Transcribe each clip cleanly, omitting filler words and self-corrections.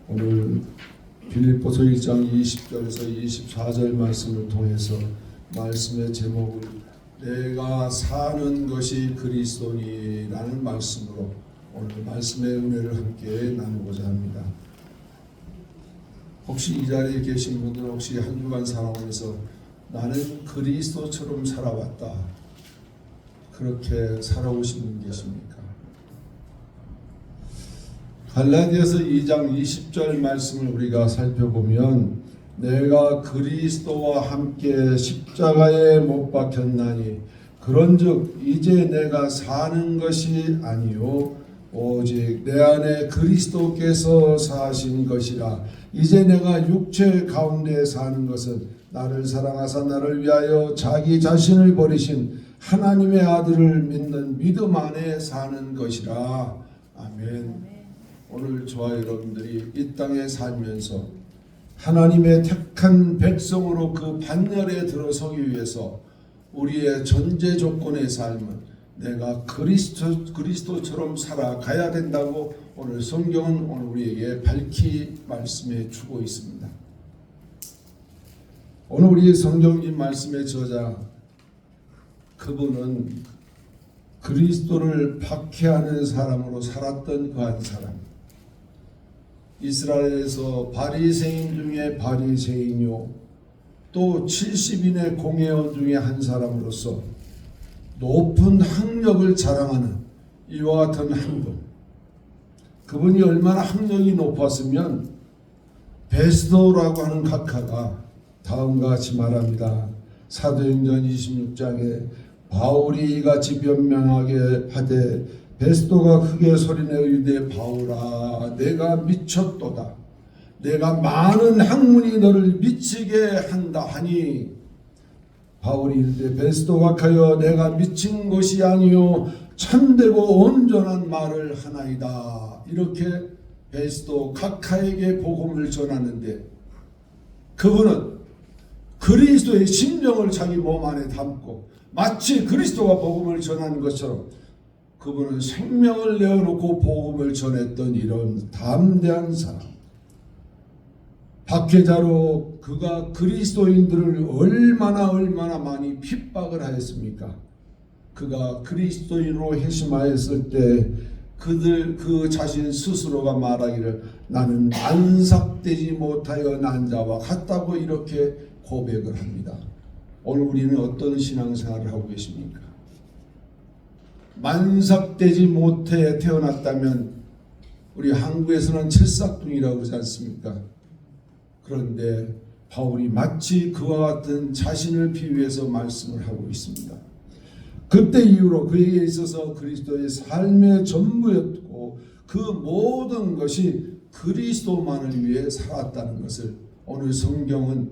오늘 빌립보서 1장 20절에서 24절 말씀을 통해서 말씀의 제목을 내가 사는 것이 그리스도니라는 말씀으로 오늘 말씀의 은혜를 함께 나누고자 합니다. 혹시 이 자리에 계신 분들 혹시 한 주간 살아오면서 나는 그리스도처럼 살아왔다, 그렇게 살아오신 분 계십니까? 갈라디아서 2장 20절 말씀을 우리가 살펴보면 내가 그리스도와 함께 십자가에 못 박혔나니 그런즉 이제 내가 사는 것이 아니요 오직 내 안에 그리스도께서 사신 것이라. 이제 내가 육체 가운데 사는 것은 나를 사랑하사 나를 위하여 자기 자신을 버리신 하나님의 아들을 믿는 믿음 안에 사는 것이라. 아멘. 오늘 저와 여러분들이 이 땅에 살면서 하나님의 택한 백성으로 그 반열에 들어서기 위해서 우리의 전제 조건의 삶은 내가 그리스도처럼 살아가야 된다고 오늘 성경은 오늘 우리에게 밝히 말씀해 주고 있습니다. 오늘 우리 성경인 말씀의 저자, 그분은 그리스도를 박해하는 사람으로 살았던 그 한 사람, 이스라엘에서 바리새인 중에 바리새인이요 또 70인의 공회원 중에 한 사람으로서 높은 학력을 자랑하는 이와 같은 한 분, 그분이 얼마나 학력이 높았으면 베스도라고 하는 각하가 다음과 같이 말합니다. 사도행전 26장에 바울이 이같이 변명하게 하되 베스도가 크게 소리내어 이르되 바울아 내가 미쳤도다. 내가 많은 학문이 너를 미치게 한다 하니 바울이 이르되 베스도 각하여 내가 미친 것이 아니요 참되고 온전한 말을 하나이다. 이렇게 베스도 각하에게 복음을 전하는데 그분은 그리스도의 심령을 자기 몸 안에 담고 마치 그리스도가 복음을 전하는 것처럼 그분은 생명을 내어놓고 복음을 전했던 이런 담대한 사람, 박해자로 그가 그리스도인들을 얼마나 많이 핍박을 하였습니까? 그가 그리스도인으로 회심하였을 때 그 자신 스스로가 말하기를 나는 안삭되지 못하여 난 자와 같다고 이렇게 고백을 합니다. 오늘 우리는 어떤 신앙생활을 하고 계십니까? 만삭되지 못해 태어났다면 우리 한국에서는 칠삭둥이라고 그러지 않습니까? 그런데 바울이 마치 그와 같은 자신을 비유해서 말씀을 하고 있습니다. 그때 이후로 그에게 있어서 그리스도의 삶의 전부였고 그 모든 것이 그리스도만을 위해 살았다는 것을 오늘 성경은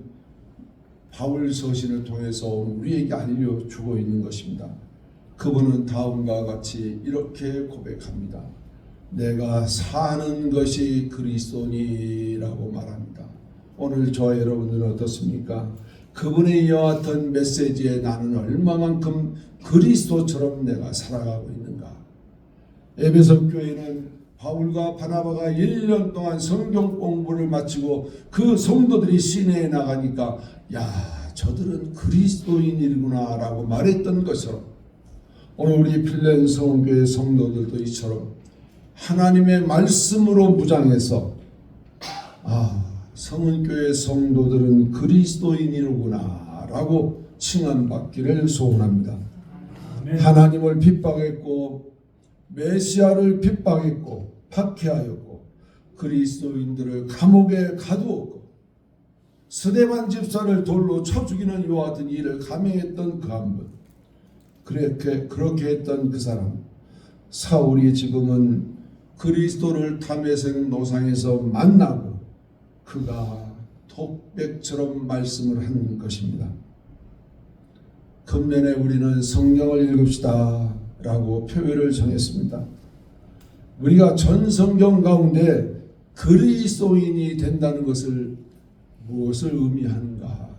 바울 서신을 통해서 우리에게 알려주고 있는 것입니다. 그분은 다음과 같이 이렇게 고백합니다. 내가 사는 것이 그리스도니라고 말합니다. 오늘 저와 여러분들은 어떻습니까? 그분의 이와 같은 메시지에 나는 얼마만큼 그리스도처럼 내가 살아가고 있는가? 에베소 교회는 바울과 바나바가 1년 동안 성경 공부를 마치고 그 성도들이 시내에 나가니까 야, 저들은 그리스도인이구나 라고 말했던 것처럼 오늘 우리 필렌 성교회 성도들도 이처럼 하나님의 말씀으로 무장해서 성은교회 성도들은 그리스도인이구나 라고 칭함받기를 소원합니다. 아멘. 하나님을 핍박했고 메시아를 핍박했고 박해하였고 그리스도인들을 감옥에 가두었고 스데반 집사를 돌로 쳐 죽이는 이와 같은 일을 감행했던 그 한 분, 그렇게 했던 그 사람 사울이 지금은 그리스도를 다메섹 노상에서 만나고 그가 독백처럼 말씀을 하는 것입니다. 금년에 우리는 성경을 읽읍시다 라고 표회를 정했습니다. 우리가 전 성경 가운데 그리스도인이 된다는 것을 무엇을 의미하는가?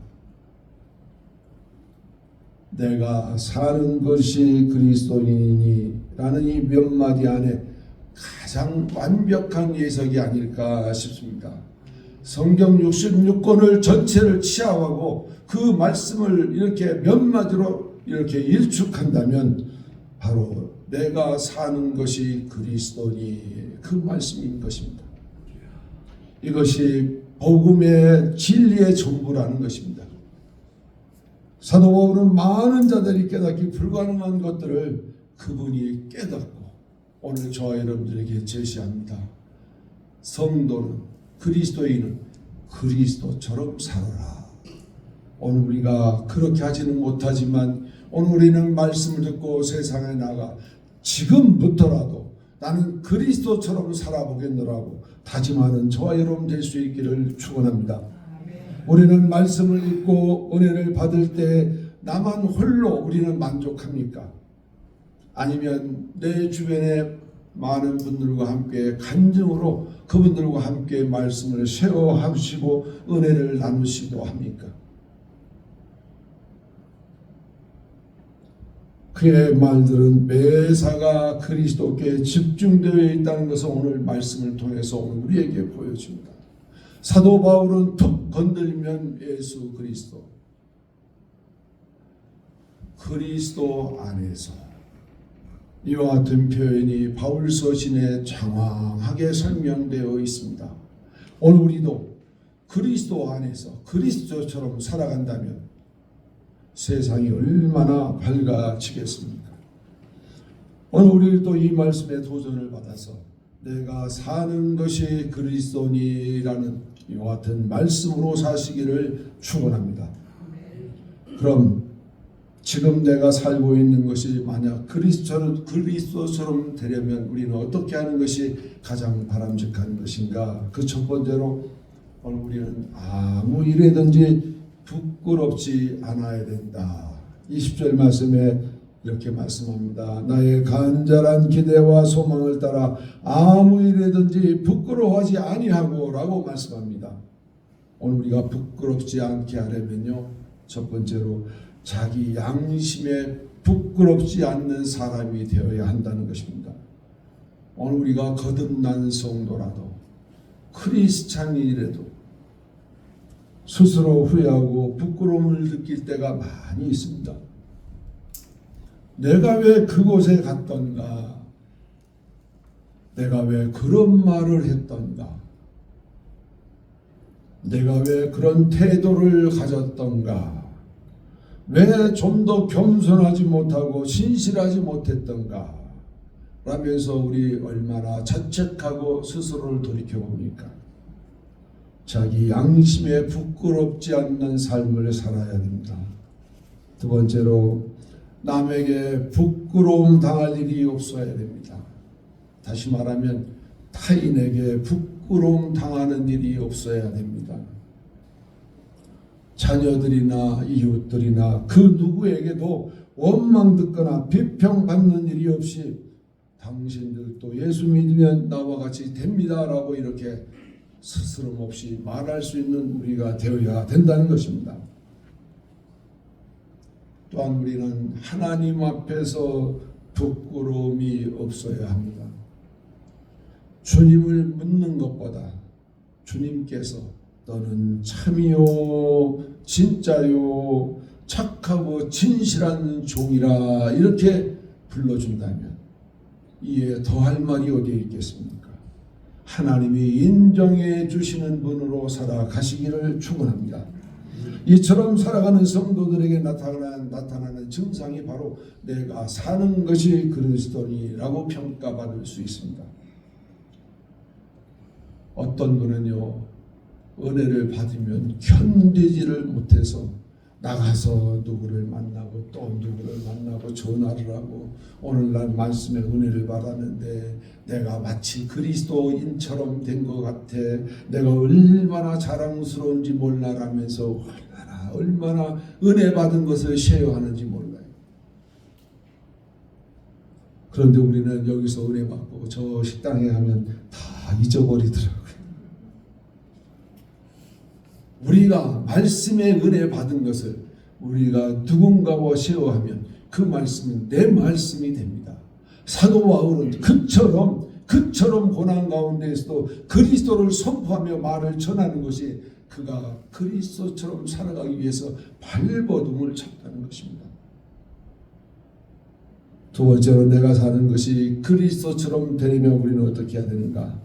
내가 사는 것이 그리스도인이라는 이 몇 마디 안에 가장 가장 완벽한 예석이 아닐까 싶습니다. 성경 66권을 전체를 취합하고 그 말씀을 이렇게 몇 마디로 이렇게 일축한다면 바로 내가 사는 것이 그리스도니 그 말씀인 것입니다. 이것이 복음의 진리의 전부라는 것입니다. 사도 바울은 많은 자들이 깨닫기 불가능한 것들을 그분이 깨닫고 오늘 저와 여러분들에게 제시합니다. 성도는 그리스도인은 그리스도처럼 살아라. 오늘 우리가 그렇게 하지는 못하지만 오늘 우리는 말씀을 듣고 세상에 나가 지금부터라도 나는 그리스도처럼 살아보겠노라고 다짐하는 저와 여러분 될 수 있기를 축원합니다. 우리는 말씀을 읽고 은혜를 받을 때 나만 홀로 우리는 만족합니까? 아니면 내 주변에 많은 분들과 함께 간증으로 그분들과 함께 말씀을 쉐어하시고 은혜를 나누시기도 합니까? 그의 말들은 매사가 그리스도께 집중되어 있다는 것을 오늘 말씀을 통해서 오늘 우리에게 보여줍니다. 사도 바울은 툭 건들면 예수 그리스도, 그리스도 안에서 이와 같은 표현이 바울 서신에 장황하게 설명되어 있습니다. 오늘 우리도 그리스도 안에서 그리스도처럼 살아간다면 세상이 얼마나 밝아지겠습니까? 오늘 우리도 이 말씀에 도전을 받아서 내가 사는 것이 그리스도니라는 이와 같은 말씀으로 사시기를 축원합니다. 그럼 지금 내가 살고 있는 것이 만약 그리스도처럼 되려면 우리는 어떻게 하는 것이 가장 바람직한 것인가? 그 첫 번째로 오늘 우리는 아무 일에든지 부끄럽지 않아야 된다. 20절 말씀에 이렇게 말씀합니다. 나의 간절한 기대와 소망을 따라 아무 일에든지 부끄러워하지 아니하고 라고 말씀합니다. 오늘 우리가 부끄럽지 않게 하려면요, 첫 번째로 자기 양심에 부끄럽지 않는 사람이 되어야 한다는 것입니다. 오늘 우리가 거듭난 성도라도 크리스찬이라도 스스로 후회하고 부끄러움을 느낄 때가 많이 있습니다. 내가 왜 그곳에 갔던가? 내가 왜 그런 말을 했던가? 내가 왜 그런 태도를 가졌던가? 왜 좀 더 겸손하지 못하고 신실하지 못했던가? 라면서 우리 얼마나 자책하고 스스로를 돌이켜봅니까? 자기 양심에 부끄럽지 않는 삶을 살아야 됩니다. 두 번째로 남에게 부끄러움 당할 일이 없어야 됩니다. 다시 말하면 타인에게 부끄러움 당하는 일이 없어야 됩니다. 자녀들이나 이웃들이나 그 누구에게도 원망 듣거나 비평받는 일이 없이 당신들도 예수 믿으면 나와 같이 됩니다라고 이렇게 스스럼 없이 말할 수 있는 우리가 되어야 된다는 것입니다. 또한 우리는 하나님 앞에서 부끄러움이 없어야 합니다. 주님을 묻는 것보다 주님께서 너는 참이요 진짜요 착하고 진실한 종이라 이렇게 불러준다면 이에 더할 말이 어디에 있겠습니까? 하나님이 인정해 주시는 분으로 살아가시기를 축원합니다. 이처럼 살아가는 성도들에게 나타나는 증상이 바로 내가 사는 것이 그리스도니라고 평가받을 수 있습니다. 어떤 분은요, 은혜를 받으면 견디지를 못해서 나가서 누구를 만나고 또 누구를 만나고 전화를 하고 오늘날 말씀에 은혜를 받았는데 내가 마치 그리스도인처럼 된 것 같아. 내가 얼마나 자랑스러운지 몰라라면서 얼마나 은혜 받은 것을 쉐어하는지 몰라요. 그런데 우리는 여기서 은혜 받고 저 식당에 가면 다 잊어버리더라고요. 우리가 말씀의 은혜 받은 것을 우리가 누군가와 쉐어하면 그 말씀은 내 말씀이 됩니다. 사도 바울은 그처럼 그처럼 고난 가운데에서도 그리스도를 선포하며 말을 전하는 것이 그가 그리스도처럼 살아가기 위해서 발버둥을 쳤다는 것입니다. 두 번째로 내가 사는 것이 그리스도처럼 되려면 우리는 어떻게 해야 되는가?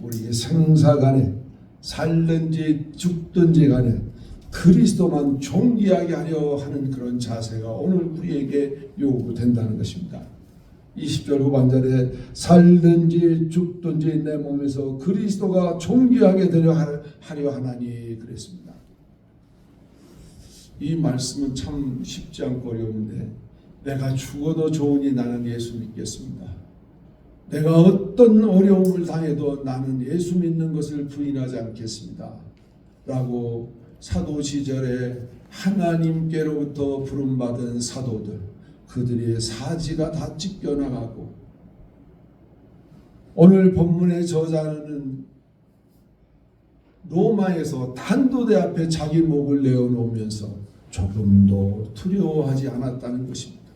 우리의 생사간에 살든지 죽든지 간에 그리스도만 존귀하게 하려 하는 그런 자세가 오늘 우리에게 요구된다는 것입니다. 20절 후반절에 살든지 죽든지 내 몸에서 그리스도가 존귀하게 되려 하려 하나니 그랬습니다. 이 말씀은 참 쉽지 않고 어려운데 내가 죽어도 좋으니 나는 예수 믿겠습니다. 내가 어떤 어려움을 당해도 나는 예수 믿는 것을 부인하지 않겠습니다. 라고 사도 시절에 하나님께로부터 부름받은 사도들, 그들의 사지가 다 찢겨나가고 오늘 본문의 저자는 로마에서 단도대 앞에 자기 목을 내어놓으면서 조금도 두려워하지 않았다는 것입니다.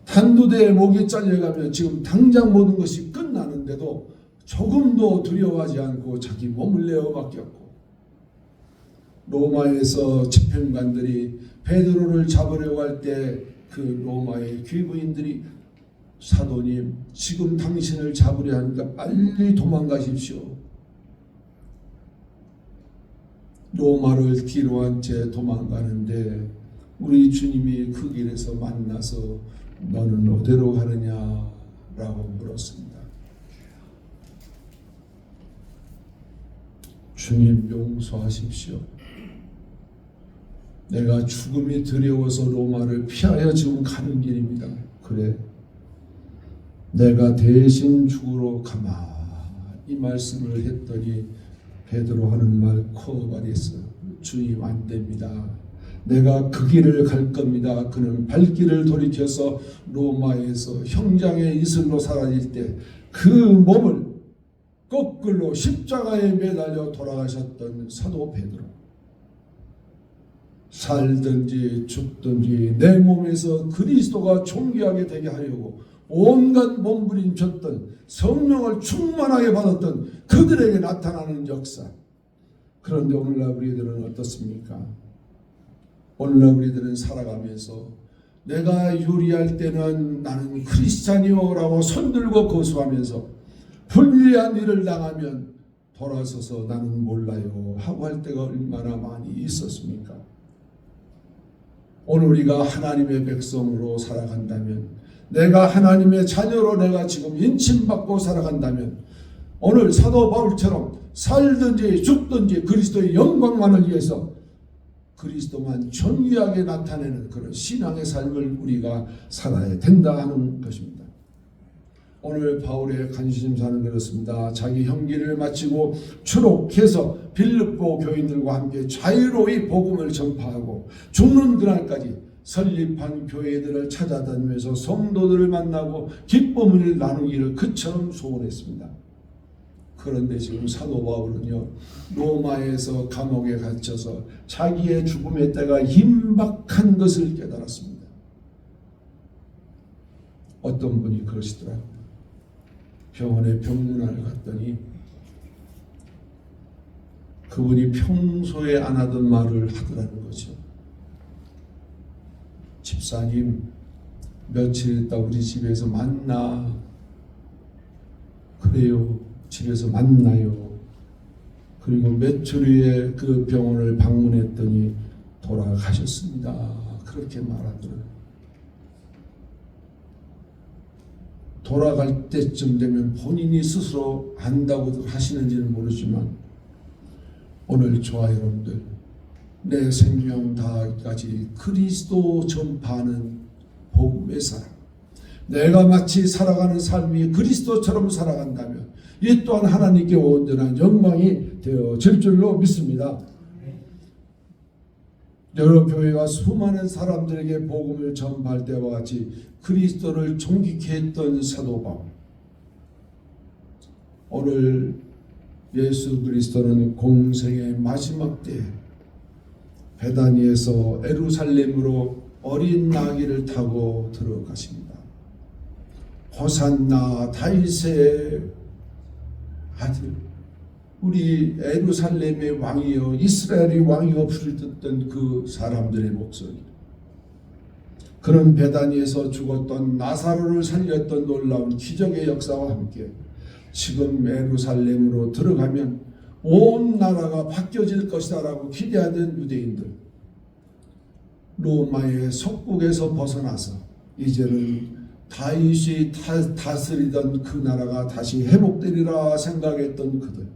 단도대의 목이 잘려가면 지금 당장 모든 것이 끝나는데도 조금도 두려워하지 않고 자기 몸을 내어 맡겼고, 로마에서 집행관들이 베드로를 잡으려고 할 때 그 로마의 귀부인들이 사도님 지금 당신을 잡으려 하니까 빨리 도망가십시오. 로마를 뒤로 한 채 도망가는데 우리 주님이 그 길에서 만나서 너는 어디로 가느냐라고 물었습니다. 주님 용서하십시오. 내가 죽음이 두려워서 로마를 피하여 지금 가는 길입니다. 그래, 내가 대신 죽으러 가마. 이 말씀을 했더니 베드로 하는 말 코발했어요. 주님 안 됩니다. 내가 그 길을 갈 겁니다. 그는 발길을 돌이켜서 로마에서 형장의 이슬로 사라질 때 그 몸을 거꾸로 십자가에 매달려 돌아가셨던 사도 베드로. 살든지 죽든지 내 몸에서 그리스도가 존귀하게 되게 하려고 온갖 몸부림쳤던 성령을 충만하게 받았던 그들에게 나타나는 역사. 그런데 오늘날 우리들은 어떻습니까? 오늘날 우리들은 살아가면서 내가 유리할 때는 나는 크리스찬이요라고 손들고 거수하면서 불리한 일을 당하면 돌아서서 나는 몰라요 하고 할 때가 얼마나 많이 있었습니까? 오늘 우리가 하나님의 백성으로 살아간다면, 내가 하나님의 자녀로 내가 지금 인침받고 살아간다면 오늘 사도 바울처럼 살든지 죽든지 그리스도의 영광만을 위해서 그리스도만 존귀하게 나타내는 그런 신앙의 삶을 우리가 살아야 된다 하는 것입니다. 오늘 바울의 간심사는 그렇습니다. 자기 형기를 마치고 추록해서 빌립보 교인들과 함께 자유로이 복음을 전파하고 죽는 그날까지 설립한 교회들을 찾아다니면서 성도들을 만나고 기쁨을 나누기를 그처럼 소원했습니다. 그런데 지금 사도 바울은요, 로마에서 감옥에 갇혀서 자기의 죽음의 때가 임박한 것을 깨달았습니다. 어떤 분이 그러시더라고요. 병원에 병문안을 갔더니 그분이 평소에 안 하던 말을 하더라는 거죠. 집사님, 며칠 있다 우리 집에서 만나. 그래요, 집에서 만나요. 그리고 며칠 후에 그 병원을 방문했더니 돌아가셨습니다. 그렇게 말하더라고요. 돌아갈 때쯤 되면 본인이 스스로 안다고 하시는지는 모르지만 오늘 저와 여러분들, 내 생명 다까지 그리스도 전파하는 복음의 사람, 내가 마치 살아가는 삶이 그리스도처럼 살아간다면 이 또한 하나님께 온전한 영광이 되어질 줄로 믿습니다. 여러 교회가 수많은 사람들에게 복음을 전파할 때와 같이 그리스도를 존귀케 했던 사도 바울, 오늘 예수 그리스도는 공생의 마지막 때에 베다니에서 예루살렘으로 어린 나귀를 타고 들어가십니다. 호산나 다윗의 아들 우리 예루살렘의 왕이여 이스라엘의 왕이여 부르짖던 그 사람들의 목소리, 그런 베다니에서 죽었던 나사로를 살렸던 놀라운 기적의 역사와 함께 지금 예루살렘으로 들어가면 온 나라가 바뀌어질 것이다 라고 기대하던 유대인들, 로마의 속국에서 벗어나서 이제는 다윗이 다스리던 그 나라가 다시 회복되리라 생각했던 그들,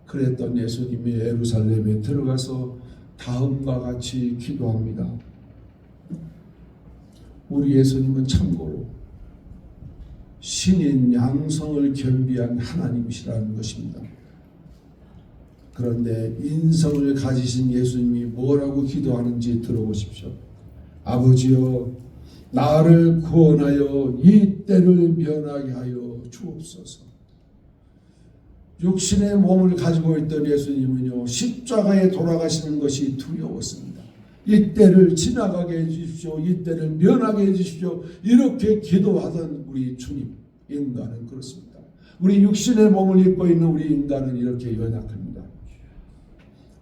그랬던 예수님이 예루살렘에 들어가서 다음과 같이 기도합니다. 우리 예수님은 참고로 신인 양성을 겸비한 하나님이시라는 것입니다. 그런데 인성을 가지신 예수님이 뭐라고 기도하는지 들어보십시오. 아버지여 나를 구원하여 이 때를 면하게 하여 주옵소서. 육신의 몸을 가지고 있던 예수님은요, 십자가에 돌아가시는 것이 두려웠습니다. 이 때를 지나가게 해주십시오. 이 때를 면하게 해주십시오. 이렇게 기도하던 우리 주님, 인간은 그렇습니다. 우리 육신의 몸을 입고 있는 우리 인간은 이렇게 연약합니다.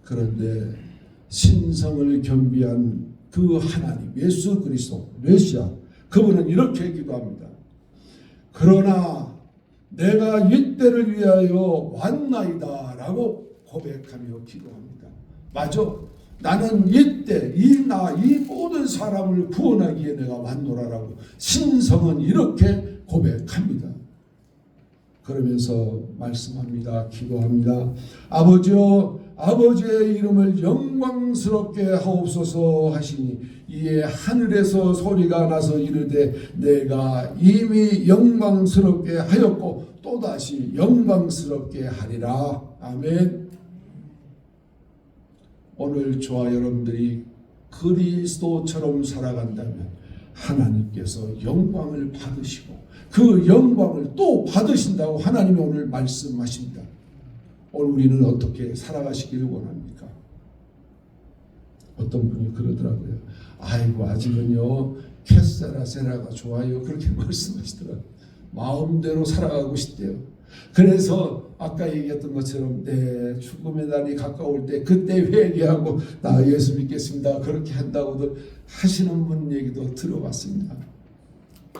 그런데 신성을 겸비한 그 하나님, 예수 그리스도, 메시아, 그분은 이렇게 기도합니다. 그러나 내가 이 때를 위하여 왔나이다 라고 고백하며 기도합니다. 맞아, 나는 이때 이 모든 사람을 구원하기에 내가 왔노라라고 신성은 이렇게 고백합니다. 그러면서 말씀합니다. 기도합니다. 아버지여 아버지의 이름을 영광스럽게 하옵소서 하시니 이에 하늘에서 소리가 나서 이르되 내가 이미 영광스럽게 하였고 또다시 영광스럽게 하리라. 아멘. 오늘 저와 여러분들이 그리스도처럼 살아간다면 하나님께서 영광을 받으시고 그 영광을 또 받으신다고 하나님이 오늘 말씀하십니다. 오늘 우리는 어떻게 살아가시기를 원합니까? 어떤 분이 그러더라고요. 아이고 아직은요 캐세라 세라가 좋아요. 그렇게 말씀하시더라고요. 마음대로 살아가고 싶대요. 그래서 아까 얘기했던 것처럼 내 죽음의 날이 가까울 때 그때 회개하고 나 예수 믿겠습니다. 그렇게 한다고들 하시는 분 얘기도 들어봤습니다.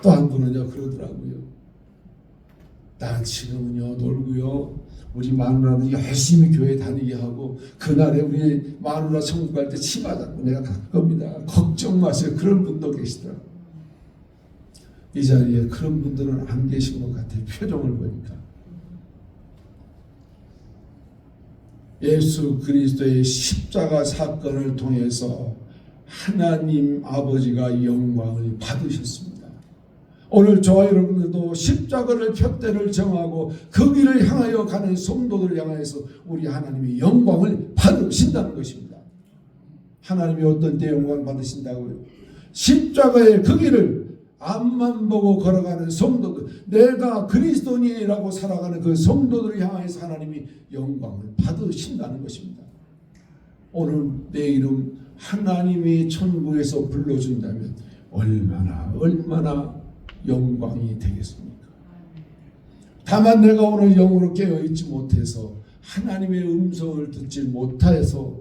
또 한 분은요 그러더라고요. 난 지금은요 놀고요 우리 마누라는 열심히 교회 다니게 하고 그날에 우리 마누라 천국 갈 때 치마 잡고 내가 갈 겁니다. 걱정 마세요. 그런 분도 계시더라고요. 이 자리에 그런 분들은 안 계신 것 같아요. 표정을 보니까. 예수 그리스도의 십자가 사건을 통해서 하나님 아버지가 영광을 받으셨습니다. 오늘 저와 여러분들도 십자가를 푯대를 정하고 그 길을 향하여 가는 성도들을 향해서 우리 하나님이 영광을 받으신다는 것입니다. 하나님이 어떤 때 영광을 받으신다고요? 십자가의 그 길을 앞만 보고 걸어가는 성도들, 내가 그리스도인이라고 살아가는 그 성도들을 향해서 하나님이 영광을 받으신다는 것입니다. 오늘 내 이름 하나님이 천국에서 불러준다면 얼마나 영광이 되겠습니까? 다만 내가 오늘 영으로 깨어있지 못해서 하나님의 음성을 듣지 못해서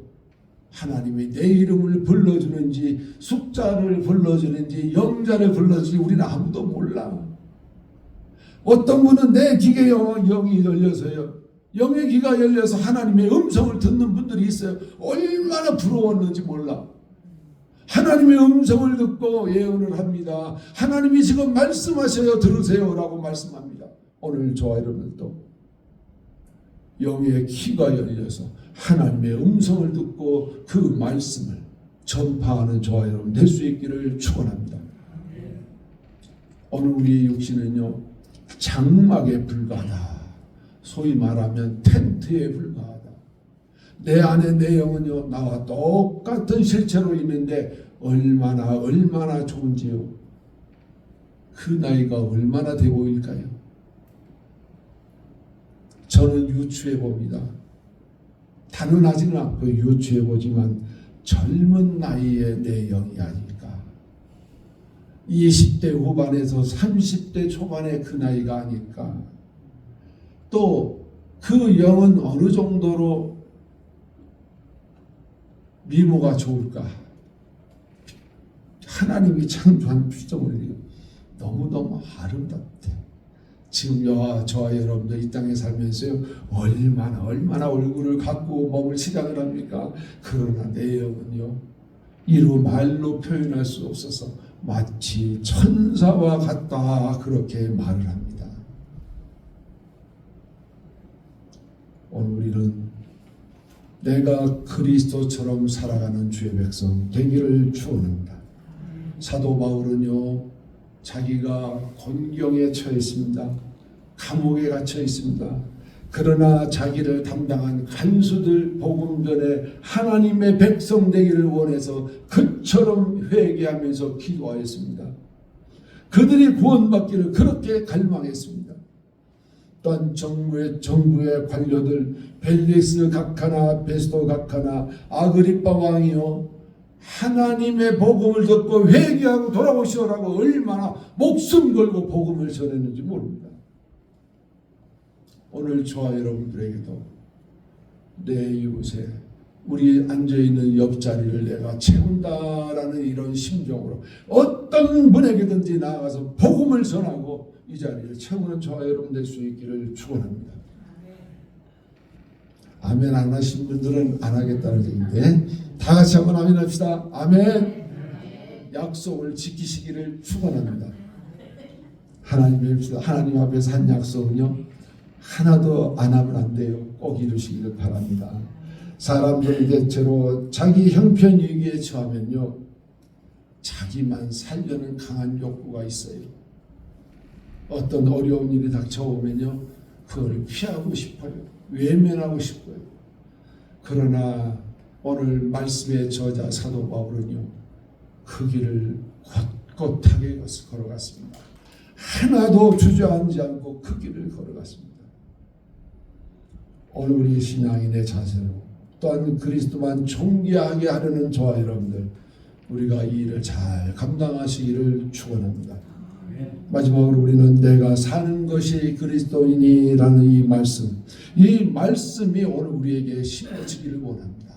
하나님이 내 이름을 불러주는지 숫자를 불러주는지 영자를 불러주는지 우리는 아무도 몰라. 어떤 분은 내 귀에 영이 열려서요, 영의 귀가 열려서 하나님의 음성을 듣는 분들이 있어요. 얼마나 부러웠는지 몰라. 하나님의 음성을 듣고 예언을 합니다. 하나님이 지금 말씀하셔요. 들으세요 라고 말씀합니다. 오늘 저와 여러분들도 영의 귀가 열려서 하나님의 음성을 듣고 그 말씀을 전파하는 저와 여러분 될 수 있기를 축원합니다. 오늘 우리의 육신은요 장막에 불과하다. 소위 말하면 텐트에 불과하다. 내 안에 내 영은요 나와 똑같은 실체로 있는데 얼마나 좋은지요. 그 나이가 얼마나 돼 보일까요? 저는 유추해 봅니다. 단언하지는 않고 유추해 보지만 젊은 나이에 내 영이 아닐까. 20대 후반에서 30대 초반의 그 나이가 아닐까. 또 그 영은 어느 정도로 미모가 좋을까. 하나님이 창조한 피조물이 너무너무 아름답대. 지금 저와 여러분들 이 땅에 살면서요, 얼마나 얼굴을 갖고 몸을 치장을 합니까? 그러나 내 영은요, 이루 말로 표현할 수 없어서 마치 천사와 같다, 그렇게 말을 합니다. 오늘 우리는 내가 그리스도처럼 살아가는 주의 백성 되기를 축원합니다. 사도 바울은요, 자기가 곤경에 처해 있습니다. 감옥에 갇혀 있습니다. 그러나 자기를 담당한 간수들 복음 전에 하나님의 백성 되기를 원해서 그처럼 회개하면서 기도하였습니다. 그들이 구원받기를 그렇게 갈망했습니다. 또한 정부의 관료들 벨릭스 각하나 베스도 각하나 아그리빠 왕이요, 하나님의 복음을 듣고 회개하고 돌아오시오라고 얼마나 목숨 걸고 복음을 전했는지 모릅니다. 오늘 저와 여러분들에게도 내 이웃에 우리 앉아있는 옆자리를 내가 채운다라는 이런 심정으로 어떤 분에게든지 나아가서 복음을 전하고 이 자리를 채우는 저와 여러분 될 수 있기를 축원합니다. 아멘 안 하신 분들은 안 하겠다는 얘기인데 다 같이 한번 아멘 합시다. 아멘. 약속을 지키시기를 축원합니다. 하나님 앞에서 한 약속은요, 하나도 안 하면 안 돼요. 꼭 이루시기를 바랍니다. 사람들이 대체로 자기 형편이기에 처하면요, 자기만 살려는 강한 욕구가 있어요. 어떤 어려운 일이 닥쳐오면요, 그걸 피하고 싶어요. 외면하고 싶어요. 그러나 오늘 말씀의 저자 사도 바울은요, 그 길을 꼿꼿하게 걸어갔습니다. 하나도 주저앉지 않고 그 길을 걸어갔습니다. 오늘 우리 신앙인의 자세로 또한 그리스도만 존귀하게 하려는 저와 여러분들, 우리가 이 일을 잘 감당하시기를 축원합니다. 마지막으로 우리는 내가 사는 것이 그리스도이니라는 이 말씀이 오늘 우리에게 심어지기를 원합니다.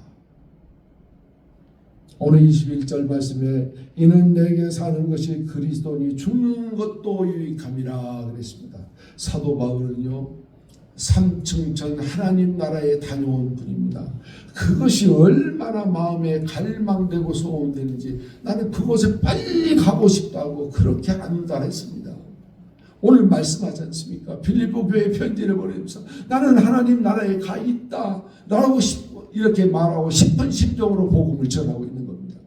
오늘 21절 말씀에 이는 내게 사는 것이 그리스도니 죽는 것도 유익함이라 그랬습니다. 사도 바울은요, 3층 전 하나님 나라에 다녀온 분입니다. 그것이 얼마나 마음에 갈망되고 소원되는지, 나는 그곳에 빨리 가고 싶다고 그렇게 안달했습니다. 오늘 말씀하지 않습니까? 빌립보 교회 편지를 보내면서 나는 하나님 나라에 가 있다 라고 이렇게 말하고 싶은 심정으로 복음을 전하고 있는 겁니다.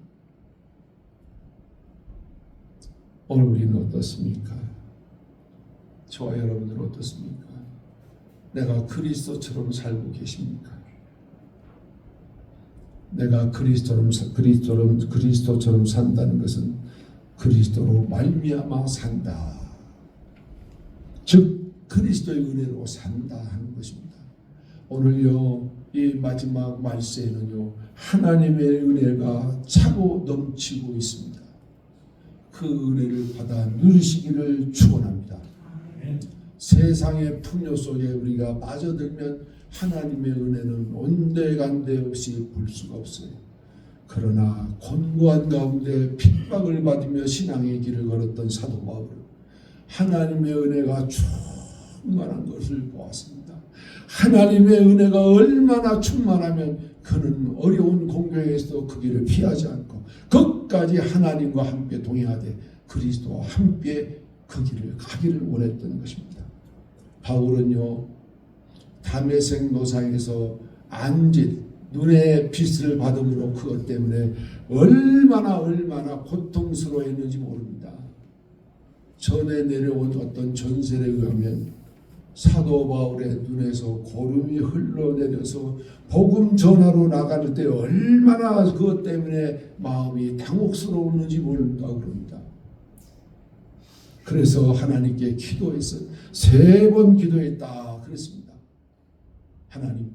오늘 우리는 어떻습니까? 저와 여러분들은 어떻습니까? 내가 그리스도처럼 살고 계십니까? 내가 그리스도처럼 산다는 것은 그리스도로 말미암아 산다, 즉 그리스도의 은혜로 산다 하는 것입니다. 오늘요, 이 마지막 말세에는요, 하나님의 은혜가 차고 넘치고 있습니다. 그 은혜를 받아 누리시기를 축원합니다. 세상의 풍요 속에 우리가 빠져들면 하나님의 은혜는 온데간데 없이 볼 수가 없어요. 그러나 곤고한 가운데 핍박을 받으며 신앙의 길을 걸었던 사도 바울, 하나님의 은혜가 충만한 것을 보았습니다. 하나님의 은혜가 얼마나 충만하면 그는 어려운 공경에서도 그 길을 피하지 않고 끝까지 하나님과 함께 동행하되 그리스도와 함께 그 길을 가기를 원했던 것입니다. 바울은요, 다메섹 노상에서 안질, 눈의 빛을 받음으로 그것 때문에 얼마나 고통스러워했는지 모릅니다. 전에 내려온 어떤 전설에 의하면 사도 바울의 눈에서 고름이 흘러내려서 복음 전하러 나갈 때 얼마나 그것 때문에 마음이 당혹스러웠는지 모른다고 그럽니다. 그래서 하나님께 기도해서 3번 기도했다 그랬습니다. 하나님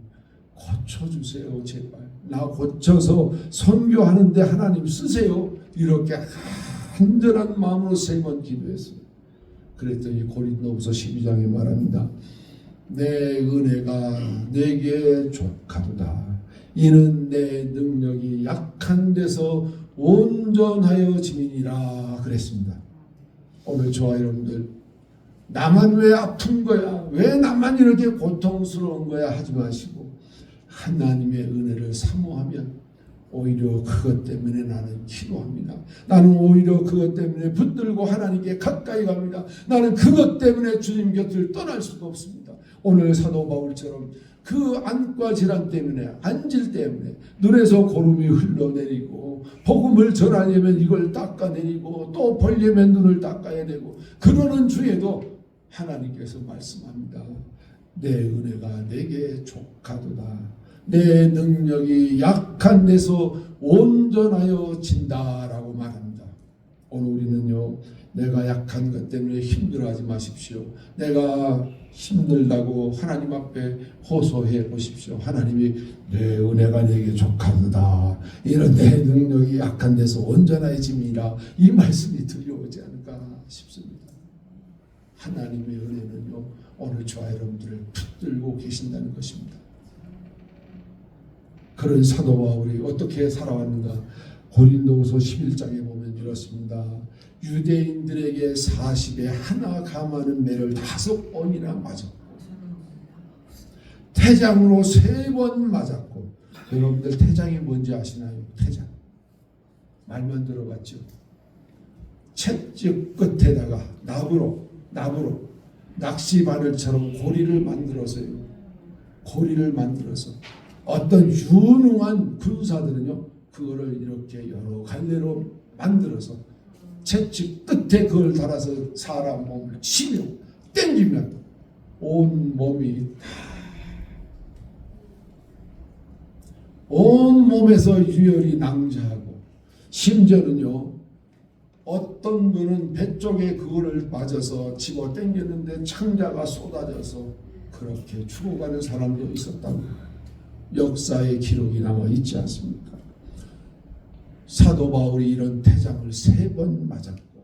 고쳐주세요, 제발. 나 고쳐서 선교하는데 하나님 쓰세요. 이렇게 간절한 마음으로 3번 기도했어요. 그랬더니 고린도후서 12장에 말합니다. 내 은혜가 내게 족하도다. 이는 내 능력이 약한 데서 온전하여 짐이니라 그랬습니다. 오늘 저와 여러분들, 나만 왜 아픈 거야? 왜 나만 이렇게 고통스러운 거야? 하지 마시고 하나님의 은혜를 사모하면 오히려 그것 때문에 나는 기도합니다. 나는 오히려 그것 때문에 붙들고 하나님께 가까이 갑니다. 나는 그것 때문에 주님 곁을 떠날 수가 없습니다. 오늘 사도 바울처럼 그 안과 질환 때문에, 안질 때문에 눈에서 고름이 흘러내리고 복음을 전하려면 이걸 닦아내리고 또 보려면 눈을 닦아야 되고 그러는 중에도 하나님께서 말씀합니다. 내 은혜가 내게 족하도다. 내 능력이 약한 데서 온전하여 진다라고 말합니다. 오늘 우리는요, 내가 약한 것 때문에 힘들어하지 마십시오. 내가 힘들다고 하나님 앞에 호소해 보십시오. 하나님이 내 은혜가 내게 족하도다. 이런 내 능력이 약한 데서 온전해짐이라 이 말씀이 들려오지 않을까 싶습니다. 하나님의 은혜는요, 오늘 저와 여러분들을 붙들고 계신다는 것입니다. 그런 사도 바울이 어떻게 살아왔는가? 고린도후서 11장에 보면 이렇습니다. 유대인들에게 40에 하나 감하는 매를 5번이나 맞았고 태장으로 3번 맞았고, 여러분들 태장이 뭔지 아시나요? 태장 말만 들어봤죠? 채찍 끝에다가 나무로 낚시 바늘처럼 고리를 만들어서 어떤 유능한 군사들은요, 그거를 이렇게 여러 갈래로 만들어서 채찍 끝에 그걸 달아서 사람 몸을 치며 땡기면 온 몸에서 유혈이 낭자하고, 심지어는요, 어떤 분은 배 쪽에 그거를 맞아서 집어 당겼는데 창자가 쏟아져서 그렇게 죽어가는 사람도 있었다고 역사의 기록이 남아 있지 않습니까? 사도 바울이 이런 태장을 3번 맞았고,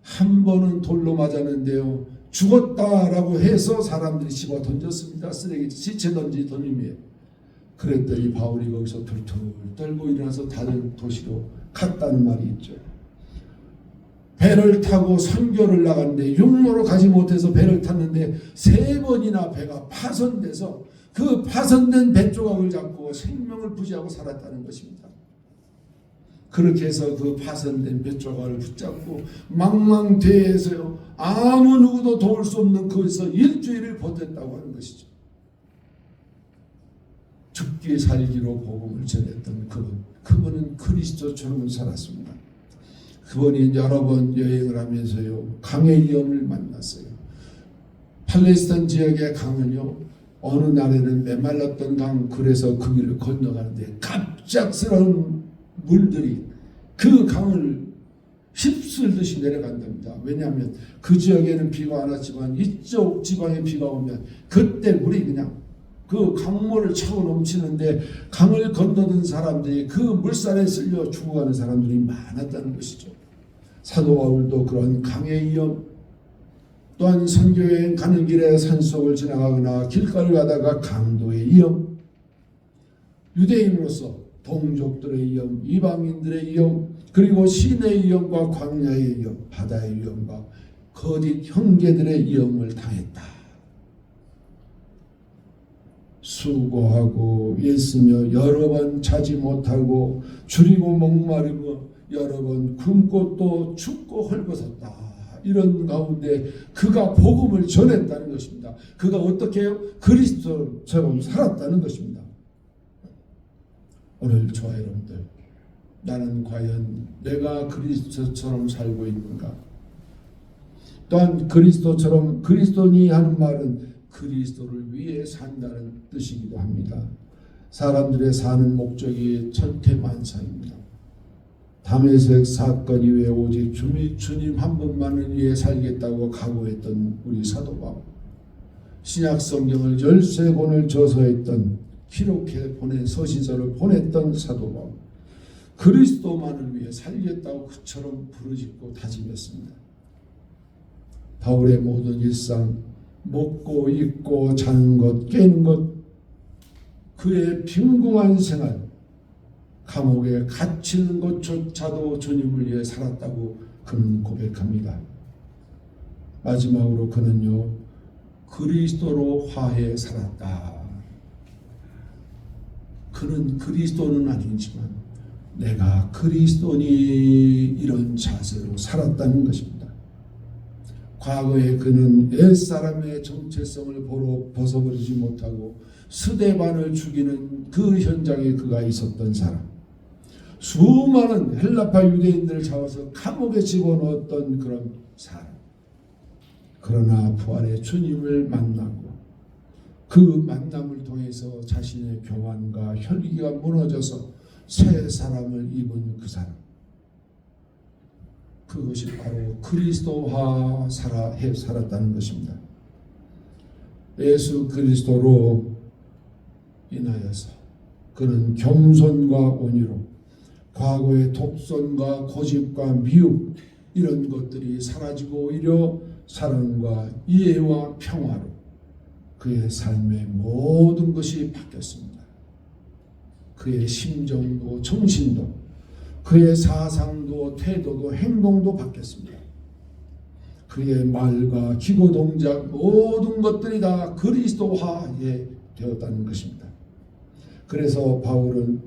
한 번은 돌로 맞았는데요, 죽었다라고 해서 사람들이 집어 던졌습니다. 쓰레기 시체 던지던 의미에. 그랬더니 바울이 거기서 툴툴 떨고 일어나서 다른 도시로 갔다는 말이 있죠. 배를 타고 선교를 나갔는데 육로로 가지 못해서 배를 탔는데 3번이나 배가 파손돼서 그 파손된 배 조각을 잡고 생명을 부지하고 살았다는 것입니다. 그렇게 해서 그 파손된 배 조각을 붙잡고 망망대해에서요, 아무 누구도 도울 수 없는 거기서 일주일을 버텼다고 하는 것이죠. 죽기 살기로 복음을 전했던 그분은 그리스도처럼 살았습니다. 그분이 여러 번 여행을 하면서요, 강의 위험을 만났어요. 팔레스타인 지역의 강은요, 어느 날에는 메말랐던 강, 그래서 그 길을 건너가는데 갑작스러운 물들이 그 강을 휩쓸듯이 내려간답니다. 왜냐하면 그 지역에는 비가 안 왔지만 이쪽 지방에 비가 오면 그때 물이 그냥 그 강물을 차고 넘치는데, 강을 건너던 사람들이 그 물살에 쓸려 죽어가는 사람들이 많았다는 것이죠. 사도 바울도 그런 강의 위험, 또한 선교여행 가는 길에 산속을 지나가거나 길가를 가다가 강도의 위험, 유대인으로서 동족들의 위험, 이방인들의 위험, 그리고 시내의 위험과 광야의 위험, 바다의 위험과 거짓 형제들의 위험을 당했다. 수고하고 애쓰며 여러 번 자지 못하고 줄이고 목마르고 여러 번 굶고 또 춥고 헐벗었다. 이런 가운데 그가 복음을 전했다는 것입니다. 그가 어떻게 해요? 그리스도처럼 살았다는 것입니다. 오늘 저와 여러분들, 나는 과연 내가 그리스도처럼 살고 있는가? 또한 그리스도처럼, 그리스도니 하는 말은 그리스도를 위해 산다는 뜻이기도 합니다. 사람들의 사는 목적이 천태만사입니다. 다메섹 사건 이후에 오직 주님 한 분만을 위해 살겠다고 각오했던 우리 사도 바울, 신약 성경을 13권을 저서했던, 기록해 보낸 서신서를 보냈던 사도 바울, 그리스도만을 위해 살겠다고 그처럼 부르짖고 다짐했습니다. 바울의 모든 일상, 먹고 입고 자는 것, 깨는 것, 그의 빈궁한 생활, 감옥에 갇히는 것조차도 주님을 위해 살았다고 그는 고백합니다. 마지막으로 그는요, 그리스도로 화해 살았다. 그는 그리스도는 아니지만 내가 그리스도니 이런 자세로 살았다는 것입니다. 과거에 그는 옛사람의 정체성을 벗어버리지 못하고 스데반을 죽이는 그 현장에 그가 있었던 사람, 수많은 헬라파 유대인들을 잡아서 감옥에 집어넣었던 그런 사람. 그러나 부활의 주님을 만나고 그 만남을 통해서 자신의 교만과 혈기가 무너져서 새 사람을 입은 그 사람, 그것이 바로 그리스도화 살았다는 것입니다. 예수 그리스도로 인하여서 그는 겸손과 온유로 과거의 독선과 고집과 미움 이런 것들이 사라지고 오히려 사랑과 이해와 평화로 그의 삶의 모든 것이 바뀌었습니다. 그의 심정도 정신도 그의 사상도 태도도 행동도 바뀌었습니다. 그의 말과 기고 동작 모든 것들이 다 그리스도화에 되었다는 것입니다. 그래서 바울은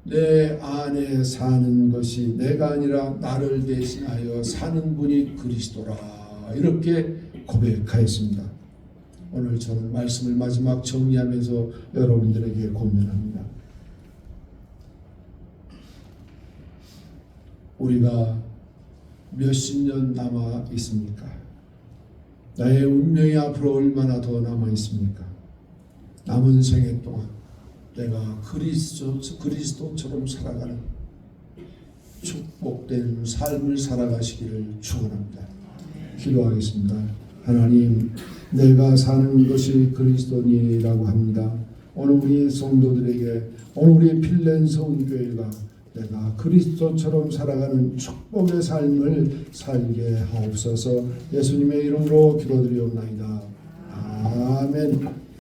내 안에 사는 것이 내가 아니라 나를 대신하여 사는 분이 그리스도라 이렇게 고백하였습니다. 오늘 저는 말씀을 마지막 정리하면서 여러분들에게 고민합니다. 우리가 몇십 년 남아 있습니까? 나의 운명이 앞으로 얼마나 더 남아 있습니까? 남은 생애 동안 내가 그리스도처럼 살아가는 축복된 삶을 살아가시기를 축원합니다. 기도하겠습니다. 하나님, 내가 사는 것이 그리스도니라고 합니다. 오늘 우리 성도들에게, 오늘 우리 필렌 성교회가 내가 그리스도처럼 살아가는 축복의 삶을 살게 하옵소서. 예수님의 이름으로 기도드리옵나이다. 아멘.